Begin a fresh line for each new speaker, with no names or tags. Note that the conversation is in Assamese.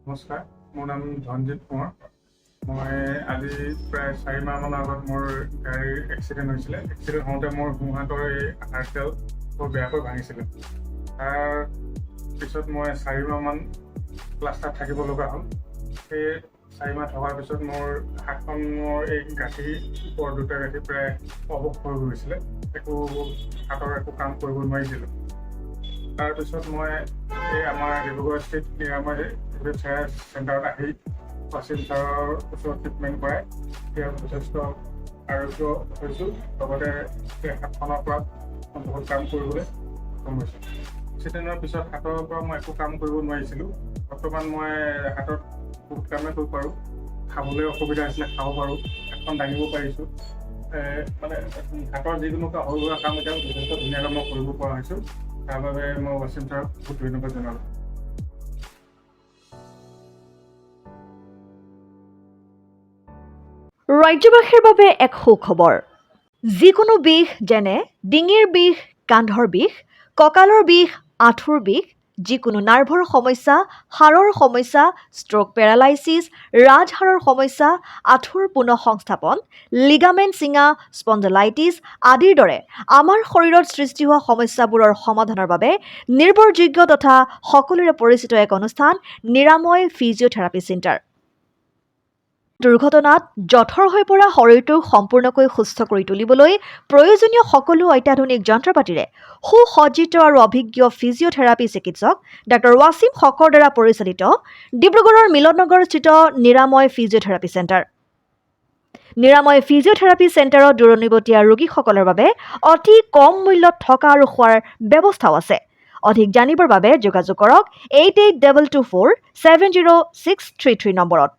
নমস্কাৰ, মোৰ নাম ধনজিৎ কোঁৱৰ। মই আজি প্ৰায় 4 মাহমানৰ আগত মোৰ গাড়ীৰ এক্সিডেণ্ট হৈছিলে। এক্সিডেণ্ট হওঁতে মোৰ সোঁহাতৰ এই হাড়ডাল বৰ বেয়াকৈ ভাঙিছিলে। তাৰ পিছত মই 4 মাহমান প্লাষ্টাৰত থাকিব লগা হ'ল। সেই 4 মাহ থকাৰ পিছত মোৰ হাতখনৰ এই গাঁঠি ওপৰ দুটা গাঁঠি প্ৰায় অৱশ হৈ গৈছিলে। হাতৰ একো কাম কৰিব নোৱাৰিছিলোঁ। তাৰপিছত মই এই আমাৰ ডিব্ৰুগড় স্থিত নিৰাময় চেণ্টাৰত আহি ৱাচিম ছাৰৰ ওচৰত ট্ৰিটমেণ্ট কৰাই এতিয়া যথেষ্ট আৰোগ্য হৈছোঁ। লগতে এই হাতখনৰ পৰা বহুত কাম কৰিবলৈ সক্ষম হৈছোঁ। এক্সিডেণ্টৰ পিছত হাতৰ পৰা মই একো কাম কৰিব নোৱাৰিছিলোঁ। বৰ্তমান মই হাতত বহুত কামেই কৰিব পাৰোঁ। খাবলৈ অসুবিধা হৈছিলে, খাব পাৰোঁ, হাতখন দাঙিব পাৰিছোঁ। হাতৰ যিকোনো সৰু সুৰা কাম এতিয়া যথেষ্ট ধুনীয়াকৈ মই কৰিব পৰা হৈছোঁ। তাৰ বাবে মই ৱাচিম ছাৰক বহুত ধন্যবাদ জনালোঁ।
ৰাজ্যবাসীৰ বাবে এক সুখবৰ। যিকোনো বিষ যেনে ডিঙিৰ বিষ, কান্ধৰ বিষ, কঁকালৰ বিষ, আঁঠুৰ বিষ, যিকোনো নাৰ্ভৰ সমস্যা, হাড়ৰ সমস্যা, ষ্ট্ৰোক পেৰালাইচিছ, ৰাজহাড়ৰ সমস্যা, আঁঠুৰ পুনঃ সংস্থাপন, লিগামেণ্ট ছিঙা, স্পণ্ডলাইটিছ আদিৰ দৰে আমাৰ শৰীৰত সৃষ্টি হোৱা সমস্যাবোৰৰ সমাধানৰ বাবে নিৰ্ভৰযোগ্য তথা সকলোৰে পৰিচিত এক অনুষ্ঠান নিৰাময় ফিজিঅ'থেৰাপি চেণ্টাৰ। দুৰ্ঘটনাত জঠৰ হৈ পৰা শৰীৰটোক সম্পূৰ্ণকৈ সুস্থ কৰি তুলিবলৈ প্ৰয়োজনীয় সকলো অত্যাধুনিক যন্ত্ৰপাতিৰে সুসজ্জিত আৰু অভিজ্ঞ ফিজিঅ'থেৰাপি চিকিৎসক ডাঃ ৱাচিম হকৰ দ্বাৰা পৰিচালিত ডিব্ৰুগড়ৰ মিলননগৰস্থিত নিৰাময় ফিজিঅ'থেৰাপি চেণ্টাৰ। নিৰাময় ফিজিঅ'থেৰাপি চেণ্টাৰত দূৰণিবতীয়া ৰোগীসকলৰ বাবে অতি কম মূল্যত থকা আৰু খোৱাৰ ব্যৱস্থাও আছে। অধিক জানিবৰ বাবে যোগাযোগ কৰক 8822470633 নম্বৰত।